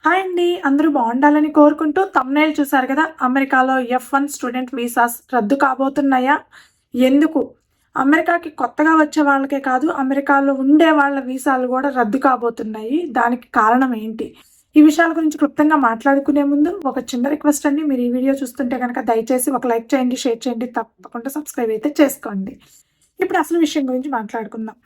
Hi అండి. అందరూ బాగుండాలని కోరుకుంటూ థంబ్‌నెయిల్ చూసారు కదా! అమెరికాలో F1 స్టూడెంట్ వీసాస్ రద్దు కాబోతున్నాయా? ఎందుకు? అమెరికాకి కొత్తగా వచ్చే వాళ్ళకే కాదు, అమెరికాలో ఉండే వాళ్ళ వీసాలు గూడా రద్దు కాబోతున్నాయి. దానికి కారణం ఏంటి? ఈ విషయాల గురించి క్లుప్తంగా మాట్లాడుకునే ముందు ఒక చిన్న రిక్వెస్ట్ అండి. మీరు ఈ వీడియో చూస్తుంటే గనక దయచేసి ఒక లైక్ చేయండి, షేర్ చేయండి. తప్పకుండా సబ్స్క్రైబ్ అయితే చేసుకోండి. ఇప్పుడు అసలు విషయం గురించి మాట్లాడుకుందాం.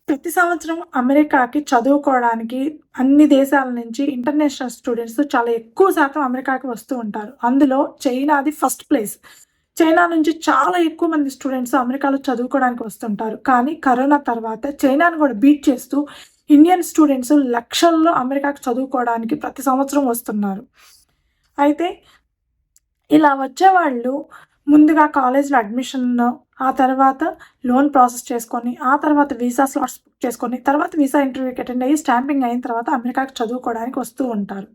ప్రతి సంవత్సరం అమెరికాకి చదువుకోవడానికి అన్ని దేశాల నుంచి ఇంటర్నేషనల్ స్టూడెంట్స్ చాలా ఎక్కువ శాతం అమెరికాకి వస్తూ ఉంటారు. అందులో చైనాది ఫస్ట్ ప్లేస్. చైనా నుంచి చాలా ఎక్కువ మంది స్టూడెంట్స్ అమెరికాలో చదువుకోవడానికి వస్తుంటారు. కానీ కరోనా తర్వాత చైనాను కూడా బీట్ చేస్తూ ఇండియన్ స్టూడెంట్స్ లక్షల్లో అమెరికాకి చదువుకోవడానికి ప్రతి సంవత్సరం వస్తున్నారు. అయితే ఇలా వచ్చేవాళ్ళు ముందుగా కాలేజ్‌లో అడ్మిషన్, ఆ తర్వాత లోన్ ప్రాసెస్ చేసుకొని, ఆ తర్వాత వీసా స్లాట్స్ బుక్ చేసుకొని, తర్వాత వీసా ఇంటర్వ్యూకి అటెండ్ అయ్యి స్టాంపింగ్ అయిన తర్వాత అమెరికాకి చదువుకోవడానికి వస్తూ ఉంటారు.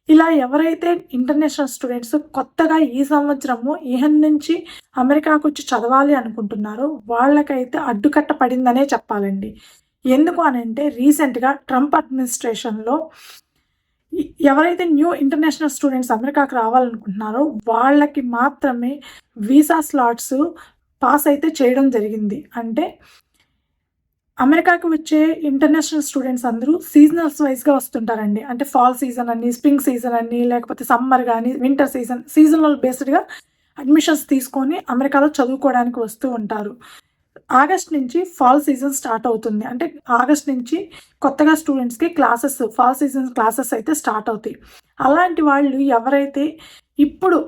ఇలా ఎవరైతే ఇంటర్నేషనల్ స్టూడెంట్స్ కొత్తగా ఈ సంవత్సరము ఇహన్ నుంచి అమెరికాకొచ్చి చదవాలి అనుకుంటున్నారో వాళ్ళకైతే అడ్డుకట్ట పడిందనే చెప్పాలండి. ఎందుకు అనంటే రీసెంట్‌గా ట్రంప్ అడ్మినిస్ట్రేషన్‌లో ఎవరైతే న్యూ ఇంటర్నేషనల్ స్టూడెంట్స్ అమెరికాకి రావాలనుకుంటున్నారో వాళ్ళకి మాత్రమే వీసా స్లాట్స్ పాస్ అయితే చేయడం జరిగింది. అంటే అమెరికాకి వచ్చే ఇంటర్నేషనల్ స్టూడెంట్స్ అందరూ సీజనల్స్ వైస్‌గా వస్తుంటారండి. అంటే ఫాల్ సీజన్ అని, స్ప్రింగ్ సీజన్ అని, లేకపోతే సమ్మర్ గాని, వింటర్ సీజన్, సీజనల్ బేస్డ్‌గా అడ్మిషన్స్ తీసుకొని అమెరికాలో చదువుకోవడానికి వస్తూ ఉంటారు. ఆగస్ట్ నుంచి ఫాల్ సీజన్ స్టార్ట్ అవుతుంది. అంటే ఆగస్ట్ నుంచి కొత్తగా స్టూడెంట్స్‌కి ఫాల్ సీజన్ క్లాసెస్ అయితే స్టార్ట్ అవుతాయి. అలాంటి వాళ్ళు ఎవరైతే ఇప్పుడు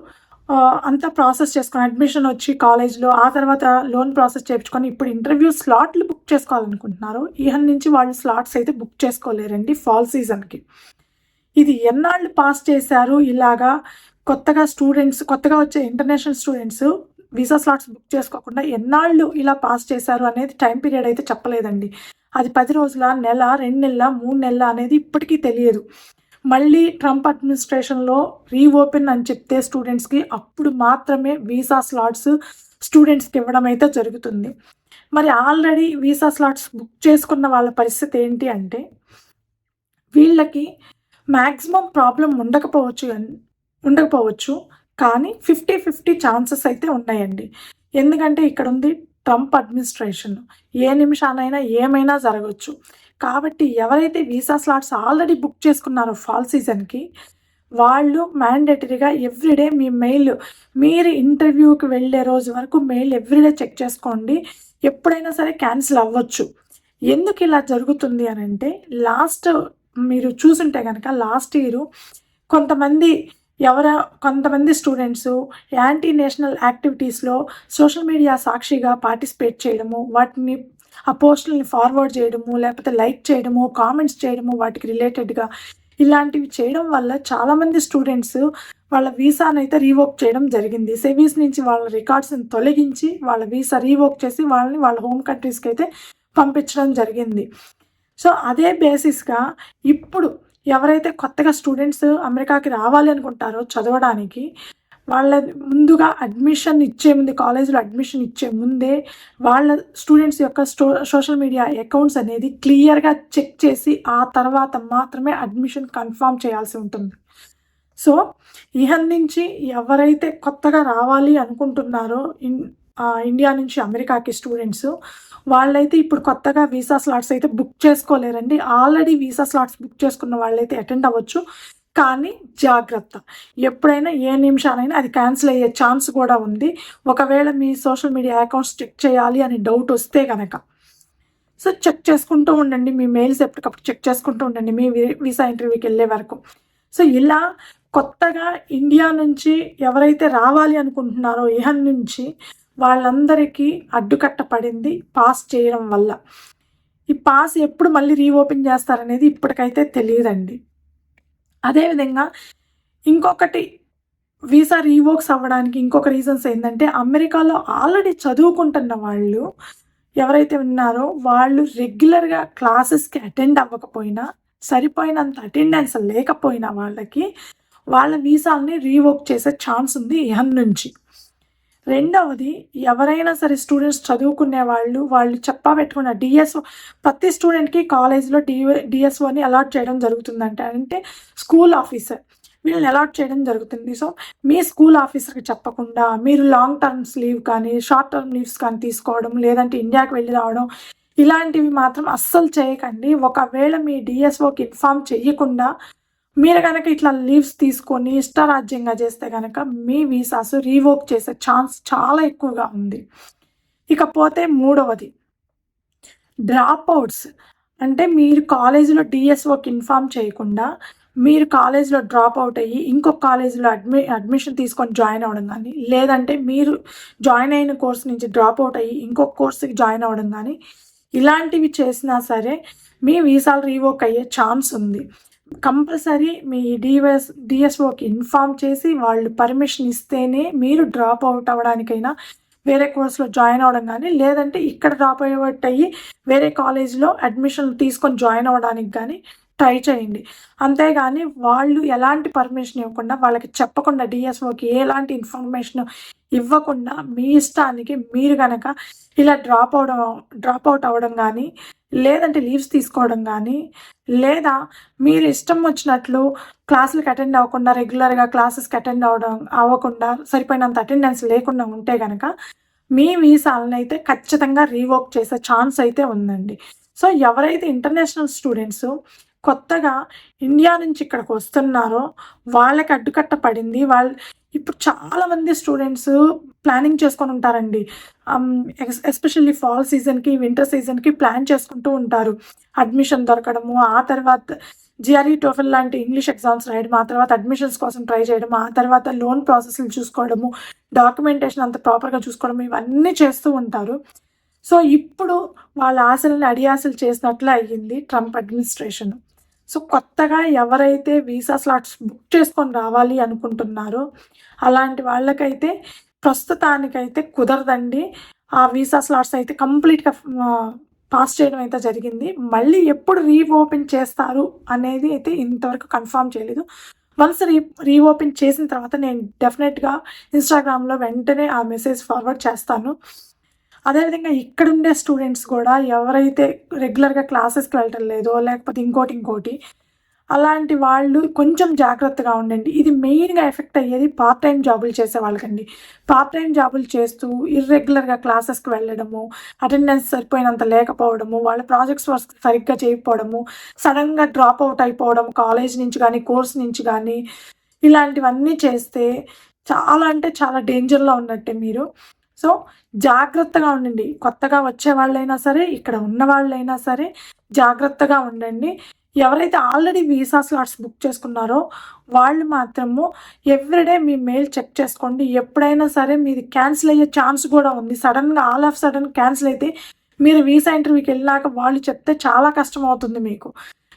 అంతా ప్రాసెస్ చేసుకొని అడ్మిషన్ వచ్చి కాలేజ్‌లో, ఆ తర్వాత లోన్ ప్రాసెస్ చేపించుకొని ఇప్పుడు ఇంటర్వ్యూ స్లాట్లు బుక్ చేసుకోవాలనుకుంటున్నారో, ఇహ నుంచి వాళ్ళు స్లాట్స్ అయితే బుక్ చేసుకోలేరండి ఫాల్ సీజన్‌కి. ఇది ఎన్నాళ్ళు పాస్ చేశారు ఇలాగా కొత్తగా వచ్చే international students visa slots book చేసుకోకుండా ఎన్నాళ్ళు ఇలా పాస్ చేశారు అనేది టైమ్ పీరియడ్ అయితే చెప్పలేదండి. అది 10 రోజులా, నెల, 2 నెలలా, 3 నెలలా అనేది ఇప్పటికీ తెలియదు. మళ్ళీ ట్రంప్ అడ్మినిస్ట్రేషన్‌లో రీఓపెన్ అని చెప్తే స్టూడెంట్స్‌కి అప్పుడు మాత్రమే వీసా స్లాట్స్ స్టూడెంట్స్‌కి ఇవ్వడం అయితే జరుగుతుంది. మరి ఆల్రెడీ వీసా స్లాట్స్ బుక్ చేసుకున్న వాళ్ళ పరిస్థితి ఏంటి అంటే, వీళ్ళకి మాక్సిమం ప్రాబ్లమ్ ఉండకపోవచ్చు. కానీ 50, 50 ఛాన్సెస్ అయితే ఉన్నాయండి. ఎందుకంటే ఇక్కడుంది ట్రంప్ అడ్మినిస్ట్రేషన్. ఏ నిమిషానైనా ఏమైనా జరగొచ్చు. కాబట్టి ఎవరైతే వీసా స్లాట్స్ ఆల్రెడీ బుక్ చేసుకున్నారో ఫాల్ సీజన్‌కి, వాళ్ళు మ్యాండేటరీగా ఎవ్రీడే మీ మెయిల్, మీరు ఇంటర్వ్యూకి వెళ్ళే రోజు వరకు మెయిల్ ఎవ్రీడే చెక్ చేసుకోండి. ఎప్పుడైనా సరే క్యాన్సిల్ అవ్వచ్చు. ఎందుకిలా జరుగుతుంది అనంటే, మీరు చూసుంటే గనక లాస్ట్ ఇయరు కొంతమంది ఎవర కొంతమంది స్టూడెంట్సు యాంటీ నేషనల్ యాక్టివిటీస్‌లో సోషల్ మీడియా సాక్షిగా పార్టిసిపేట్ చేయడము, వాటిని ఆ పోస్టుల్ని ఫార్వర్డ్ చేయడము, లేకపోతే లైక్ చేయడము, కామెంట్స్ చేయడము వాటికి రిలేటెడ్‌గా ఇలాంటివి చేయడం వల్ల చాలామంది స్టూడెంట్స్ వాళ్ళ వీసానైతే రీవోక్ చేయడం జరిగింది. సెవీస్ నుంచి వాళ్ళ రికార్డ్స్‌ని తొలగించి, వాళ్ళ వీసా రీవోక్ చేసి వాళ్ళని వాళ్ళ హోమ్ కంట్రీస్‌కైతే పంపించడం జరిగింది. సో, అదే బేసిస్‌గా ఇప్పుడు ఎవరైతే కొత్తగా స్టూడెంట్స్ అమెరికాకి రావాలి అనుకుంటారో చదవడానికి, వాళ్ళ ముందుగా కాలేజ్‌లో అడ్మిషన్ ఇచ్చే ముందే వాళ్ళ స్టూడెంట్స్ యొక్క సోషల్ మీడియా అకౌంట్స్ అనేది క్లియర్‌గా చెక్ చేసి, ఆ తర్వాత మాత్రమే అడ్మిషన్ కన్ఫర్మ్ చేయాల్సి ఉంటుంది. సో, ఇహ నుంచి ఎవరైతే కొత్తగా రావాలి అనుకుంటున్నారో ఇండియా నుంచి అమెరికాకి స్టూడెంట్స్, వాళ్ళైతే ఇప్పుడు కొత్తగా వీసా స్లాట్స్ అయితే బుక్ చేసుకోలేరండి. ఆల్రెడీ వీసా స్లాట్స్ బుక్ చేసుకున్న వాళ్ళైతే అటెండ్ అవ్వచ్చు. కానీ జాగ్రత్త. ఎప్పుడైనా ఏ నిమిషానైనా అది క్యాన్సిల్ అయ్యే ఛాన్స్ కూడా ఉంది. ఒకవేళ మీ సోషల్ మీడియా అకౌంట్స్ చెక్ చేయాలి అని డౌట్ వస్తే గనక. సో, చెక్ చేసుకుంటూ ఉండండి. మీ మెయిల్స్ ఎప్పటికప్పుడు చెక్ చేసుకుంటూ ఉండండి. మీ వీసా ఇంటర్వ్యూకెళ్ళే వరకు. సో, ఇలా కొత్తగా ఇండియా నుంచి ఎవరైతే రావాలి అనుకుంటున్నారో ఇహన్ నుంచి వాళ్ళందరికీ అడ్డుకట్ట పడింది పాస్ చేయడం వల్ల. ఈ పాస్ ఎప్పుడు మళ్ళీ రీఓపెన్ చేస్తారనేది ఇప్పటికైతే తెలీదండి. అదేవిధంగా ఇంకొకటి వీసా రీవోక్స్ అవ్వడానికి ఇంకొక రీజన్స్ ఏందంటే, అమెరికాలో ఆల్రెడీ చదువుకుంటున్న వాళ్ళు ఎవరైతే ఉన్నారో, వాళ్ళు రెగ్యులర్‌గా క్లాసెస్‌కి అటెండ్ అవ్వకపోయినా, సరిపోయినంత అటెండెన్స్ లేకపోయినా వాళ్ళకి, వాళ్ళ వీసాల్ని రీవోక్ చేసే ఛాన్స్ ఉంది ఇహన్ నుంచి. రెండవది, ఎవరైనా సరే స్టూడెంట్స్ చదువుకునే వాళ్ళు చెప్పబెట్టుకున్న డిఎస్ఓ ప్రతి స్టూడెంట్‌కి కాలేజ్‌లో డిఎస్ఓని అలాట్ చేయడం జరుగుతుందంట. అంటే స్కూల్ ఆఫీసర్ వీళ్ళని అలాట్ చేయడం జరుగుతుంది. సో, మీ స్కూల్ ఆఫీసర్‌కి చెప్పకుండా మీరు లాంగ్ టర్మ్స్ లీవ్ కానీ, షార్ట్ టర్మ్ లీవ్స్ కానీ తీసుకోవడం, లేదంటే ఇండియాకి వెళ్ళి రావడం ఇలాంటివి మాత్రం అస్సలు చేయకండి. ఒకవేళ మీ డిఎస్ఓకి ఇన్ఫార్మ్ చెయ్యకుండా మీరు గనక ఇట్లా లీవ్స్ తీసుకొని ఇష్టారాజ్యంగా చేస్తే గనక మీ వీసాస్ రీవోక్ చేసే ఛాన్స్ చాలా ఎక్కువగా ఉంది. ఇకపోతే మూడవది, డ్రాప్ అవుట్స్. అంటే మీరు కాలేజీలో డిఎస్ఓకి ఇన్ఫార్మ్ చేయకుండా మీరు కాలేజీలో డ్రాప్ అవుట్ అయ్యి ఇంకొక కాలేజీలో అడ్మిషన్ తీసుకొని జాయిన్ అవ్వడం కానీ, లేదంటే మీరు జాయిన్ అయిన కోర్స్ నుంచి డ్రాప్ అవుట్ అయ్యి ఇంకొక కోర్స్‌కి జాయిన్ అవ్వడం కానీ, ఇలాంటివి చేసినా సరే మీ వీసాలు రీవోక్ అయ్యే ఛాన్స్ ఉంది. కంపల్సరీ మీ డిఎస్ఓకి ఇన్ఫార్మ్ చేసి వాళ్ళు పర్మిషన్ ఇస్తేనే మీరు డ్రాప్ అవుట్ అవ్వడానికైనా వేరే కోర్స్‌లో జాయిన్ అవ్వడం కానీ, లేదంటే ఇక్కడ డ్రాప్ అవుట్ అయ్యి వేరే కాలేజ్‌లో అడ్మిషన్ తీసుకొని జాయిన్ అవ్వడానికి కానీ ట్రై చేయండి. అంతేగాని వాళ్ళు ఎలాంటి పర్మిషన్ ఇవ్వకుండా, వాళ్ళకి చెప్పకుండా డిఎస్ఓకి ఎలాంటి ఇన్ఫర్మేషన్ ఇవ్వకుండా మీ ఇష్టానికి మీరు గనక ఇలా డ్రాప్ అవుట్ అవ్వడం కానీ, లేదంటే లీవ్స్ తీసుకోవడం కానీ, లేదా మీరు ఇష్టం వచ్చినట్లు క్లాసులకి అటెండ్ అవ్వకుండా, రెగ్యులర్‌గా క్లాసెస్‌కి అటెండ్ అవ్వకుండా, సరిపోయినంత అటెండెన్స్ లేకుండా ఉంటే గనక మీ వీసాలనైతే ఖచ్చితంగా రీవోక్ చేసే ఛాన్స్ అయితే ఉందండి. సో, ఎవరైతే ఇంటర్నేషనల్ స్టూడెంట్స్ కొత్తగా ఇండియా నుంచి ఇక్కడికి వస్తున్నారో వాళ్ళకి అడ్డుకట్ట పడింది. ఇప్పుడు చాలామంది స్టూడెంట్స్ ప్లానింగ్ చేసుకొని ఉంటారండి. ఎస్పెషల్లీ ఫాల్ సీజన్‌కి, వింటర్ సీజన్‌కి ప్లాన్ చేసుకుంటూ ఉంటారు. అడ్మిషన్ దొరకడము, ఆ తర్వాత జిఆర్ఈ, టోఫెల్ లాంటి ఇంగ్లీష్ ఎగ్జామ్స్ రాయడం, ఆ తర్వాత అడ్మిషన్స్ కోసం ట్రై చేయడం, ఆ తర్వాత లోన్ ప్రాసెస్‌లు చూసుకోవడము, డాక్యుమెంటేషన్ అంతా ప్రాపర్‌గా చూసుకోవడం, ఇవన్నీ చేస్తూ ఉంటారు. సో, ఇప్పుడు వాళ్ళ ఆశలని అడియాసలు చేసినట్లు అయ్యింది ట్రంప్ అడ్మినిస్ట్రేషన్. సో, కొత్తగా ఎవరైతే వీసా స్లాట్స్ బుక్ చేసుకొని రావాలి అనుకుంటున్నారో అలాంటి వాళ్ళకైతే ప్రస్తుతానికైతే కుదరదండి. ఆ వీసా స్లాట్స్ అయితే కంప్లీట్‌గా పాస్ చేయడం అయితే జరిగింది. మళ్ళీ ఎప్పుడు రీఓపెన్ చేస్తారు అనేది అయితే ఇంతవరకు కన్ఫర్మ్ చేయలేదు. వన్స్ రీఓపెన్ చేసిన తర్వాత నేను డెఫినెట్‌గా ఇన్‌స్టాగ్రామ్‌లో వెంటనే ఆ మెసేజ్ ఫార్వర్డ్ చేస్తాను. అదేవిధంగా ఇక్కడుండే స్టూడెంట్స్ కూడా ఎవరైతే రెగ్యులర్‌గా క్లాసెస్‌కి వెళ్ళటం లేదో, లేకపోతే ఇంకోటి అలాంటి వాళ్ళు కొంచెం జాగ్రత్తగా ఉండండి. ఇది మెయిన్‌గా ఎఫెక్ట్ అయ్యేది పార్ట్ టైమ్ జాబులు చేసే వాళ్ళకండి. పార్ట్ టైమ్ జాబులు చేస్తూ ఇర్రెగ్యులర్‌గా క్లాసెస్‌కి వెళ్ళడము, అటెండెన్స్ సరిపోయినంత లేకపోవడము, వాళ్ళ ప్రాజెక్ట్స్ వర్క్ సరిగ్గా చేయకపోవడము, సడన్‌గా డ్రాప్ అవుట్ అయిపోవడం కాలేజ్ నుంచి కానీ, కోర్స్ నుంచి కానీ, ఇలాంటివన్నీ చేస్తే చాలా అంటే చాలా డేంజర్‌లో ఉన్నట్టే మీరు. సో, జాగ్రత్తగా ఉండండి. కొత్తగా వచ్చే వాళ్ళైనా సరే, ఇక్కడ ఉన్న వాళ్ళైనా సరే జాగ్రత్తగా ఉండండి. ఎవరైతే ఆల్రెడీ వీసా స్లాట్స్ బుక్ చేసుకున్నారో వాళ్ళు మాత్రము ఎవ్రీడే మీ మెయిల్ చెక్ చేసుకోండి. ఎప్పుడైనా సరే మీది క్యాన్సిల్ అయ్యే ఛాన్స్ కూడా ఉంది. సడన్‌గా ఆల్ ఆఫ్ సడన్ క్యాన్సిల్ అయితే మీరు వీసా ఇంటర్వ్యూకి వెళ్ళాక వాళ్ళు చెప్తే చాలా కష్టమవుతుంది మీకు.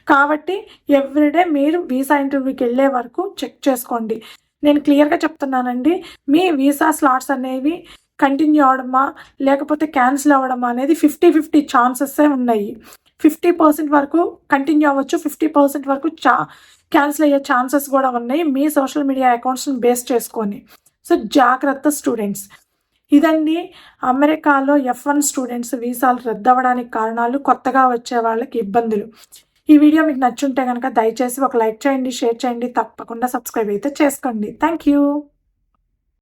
కాబట్టి ఎవ్రీడే మీరు వీసా ఇంటర్వ్యూకి వెళ్ళే వరకు చెక్ చేసుకోండి. నేను క్లియర్‌గా చెప్తున్నానండి. మీ వీసా స్లాట్స్ అనేవి కంటిన్యూ అవ్వడమా, లేకపోతే క్యాన్సిల్ అవ్వడమా అనేది 50-50 ఛాన్సెసే ఉన్నాయి. 50% వరకు కంటిన్యూ అవ్వచ్చు. 50% వరకు క్యాన్సిల్ అయ్యే ఛాన్సెస్ కూడా ఉన్నాయి. మీ సోషల్ మీడియా అకౌంట్స్‌ని బేస్ చేసుకొని. సో, జాగ్రత్త స్టూడెంట్స్. ఇదండి అమెరికాలో F1 స్టూడెంట్స్ వీసాలు రద్దవ్వడానికి కారణాలు, కొత్తగా వచ్చే వాళ్ళకి ఇబ్బందులు. ఈ వీడియో మీకు నచ్చుంటే గనక దయచేసి ఒక లైక్ చేయండి, షేర్ చేయండి. తప్పకుండా సబ్స్క్రైబ్ అయితే చేసుకోండి. Thank you.